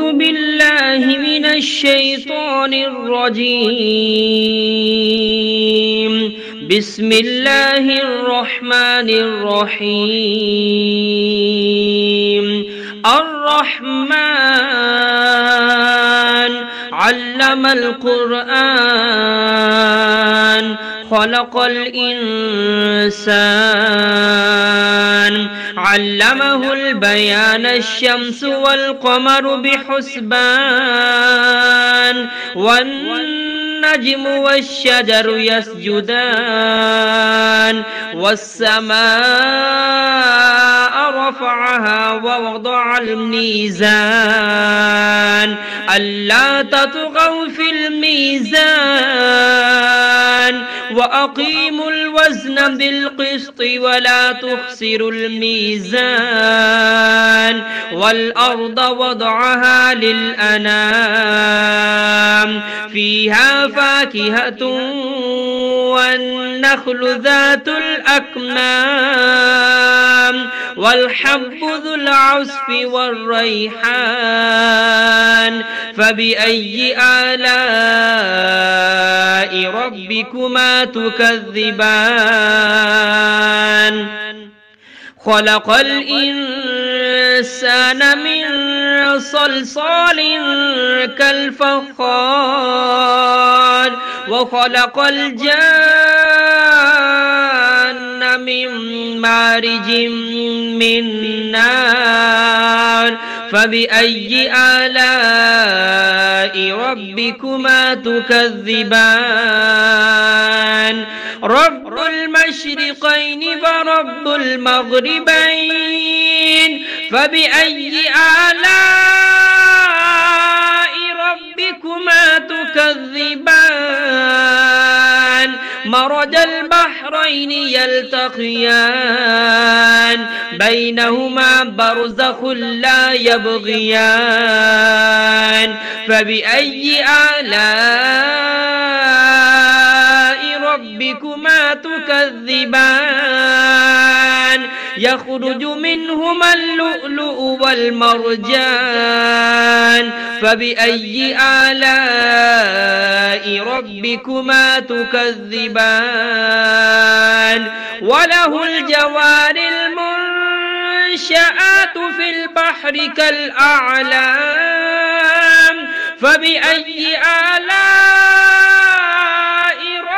أعوذ بالله من الشيطان الرجيم. بسم الله الرحمن الرحيم. الرحمن علم القرآن خلق الإنسان علمه البيان الشمس والقمر بحسبان والنجم والشجر يسجدان والسماء رفعها ووضع الميزان ألا تطغوا في الميزان وأقيموا الوزن بالقسط ولا تخسروا الميزان والأرض وضعها للأنام فيها فاكهة والنخل ذات الأكمام والحب ذو العصف والريحان فبأي آلاء ربكما تكذبان خلق الإنسان من صلصال كالفخار وخلق الجان من مارج من نار فبأي آلاء ربكما تكذبان رب المشرقين ورب المغربين فبأي آلاء ربكما تكذبان مرج البحرين يلتقيان بينهما برزخ لا يبغيان فبأي آلاء ربكما تكذبان يخرج منهما اللؤلؤ والمرجان فبأي آلاء ربكما تكذبان وله الجوار المنشآت في البحر كالأعلام فبأي آلاء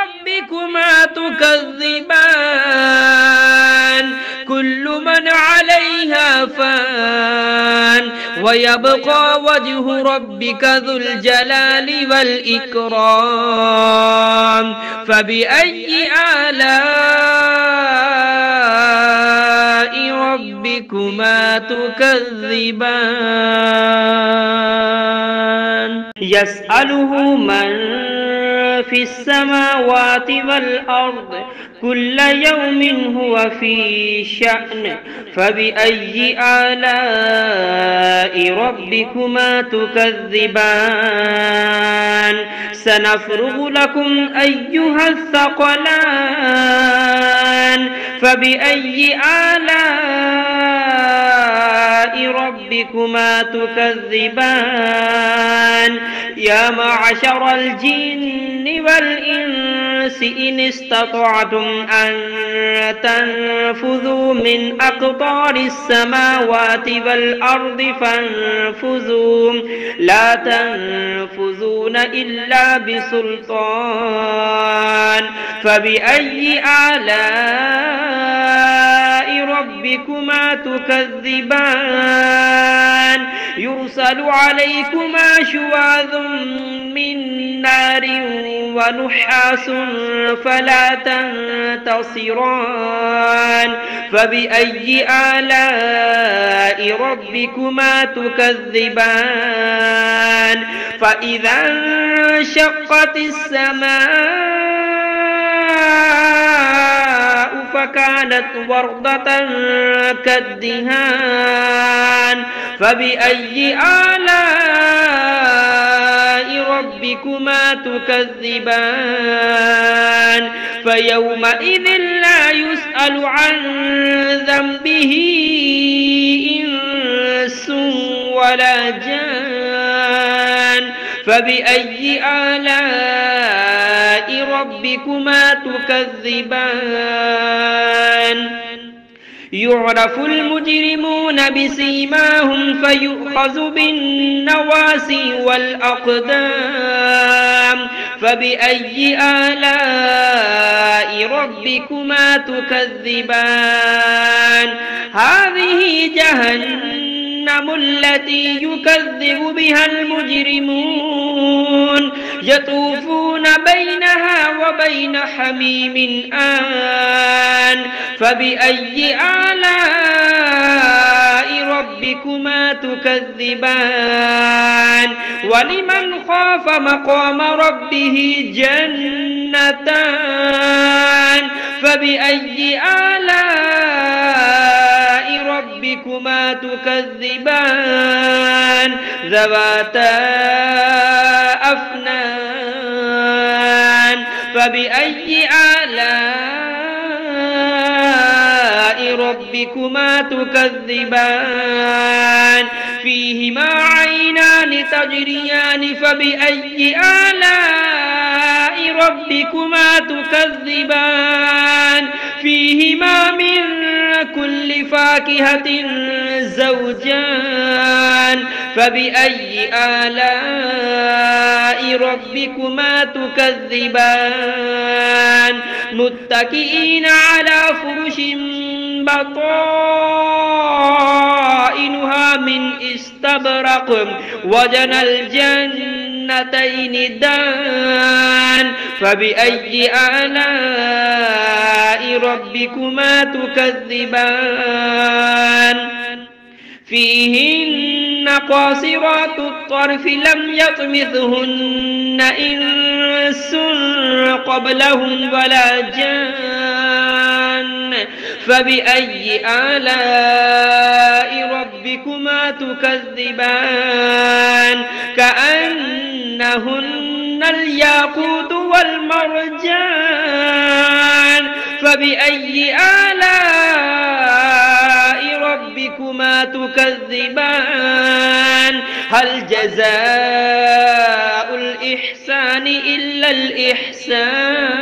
ربكما تكذبان كل من عليها فان ويبقى وجه ربك ذو الجلال والإكرام فبأي آلاء ربكما تكذبان يسأله من في السماوات والأرض كل يوم هو في شأن فبأي آلاء ربكما تكذبان سنفرغ لكم أيها الثقلان فبأي آلاء ربكما تكذبان يا معشر الجن والإنس إن استطعتم أن تنفذوا من أقطار السماوات والأرض فانفذوا لا تنفذون إلا بسلطان فبأي آلاء ربكما تكذبان يرسل عليكما شواظ من نار ونحاس فلا تنتصران فبأي آلاء ربكما تكذبان فإذا انشقت السماء فكانت وردة كالدهان فبأي آلاء ربكما تكذبان فيومئذ لا يسأل عن ذنبه إنس ولا جان فبأي آلاء ربكما تكذبان يعرف المجرمون بسيماهم فيؤخذ بالنواسي والأقدام فبأي آلاء ربكما تكذبان هذه جهنم التي يكذب بها المجرمون يطوفون بينها وبين حميم آن فبأي آلاء ربكما تكذبان ولمن خاف مقام ربه جنتان فبأي آلاء ربكما تكذبان ذواتا أفنان فبأي آلاء ربكما تكذبان فيهما عينان تجريان فبأي آلاء ربكما تكذبان فيهما من كل فاكهة زوجان فبأي آلاء ربكما تكذبان متكئين على فرش بطائنها من استبرق وجنى الجنتين دان فبأي آلاء ربكما تكذبان فيهن قاصرات الطرف لم يطمثهن إنس قبلهم ولا جان فبأي آلاء ربكما تكذبان كأنهن الياقوت والمرجان فبأي آلاء ربكما تكذبان هل جزاء الإحسان إلا الإحسان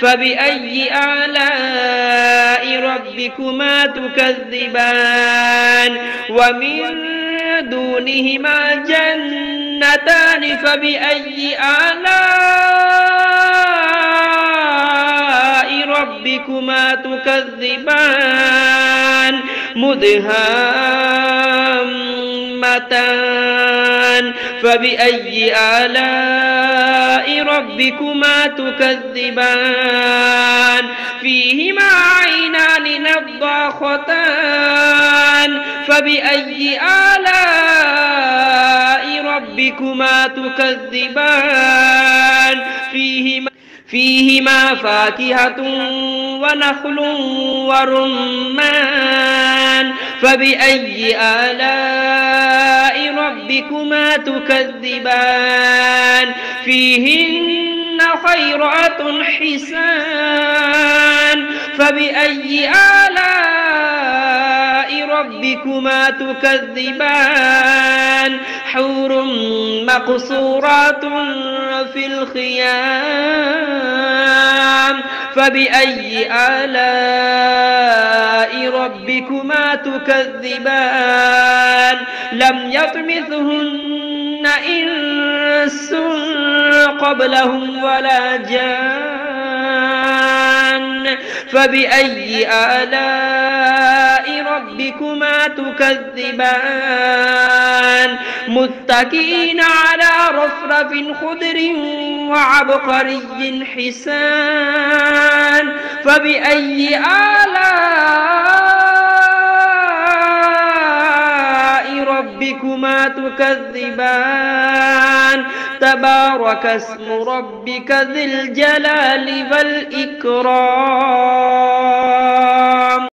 فبأي آلاء ربكما تكذبان ومن دونهما جنتان فبأي آلاء ربكما تكذبان مدهامتان فبأي آلاء ربكما تكذبان فيهما عينان نضاختان فبأي آلاء ربكما تكذبان فيهما فاكهة ونخل ورمان فبأي آلاء ربكما تكذبان فيهن خيرات حسان فبأي آلاء ربكما تكذبان حور مقصورات في الخيام فبأي آلاء ربكما تكذبان لم يطمثهن إنس قبلهم ولا جان فبأي آلاء ربكما تكذبان متكئين على رفرف خضر وعبقري حسان فبأي آلاء ربكما تكذبان تبارك اسم ربك ذي الجلال والإكرام.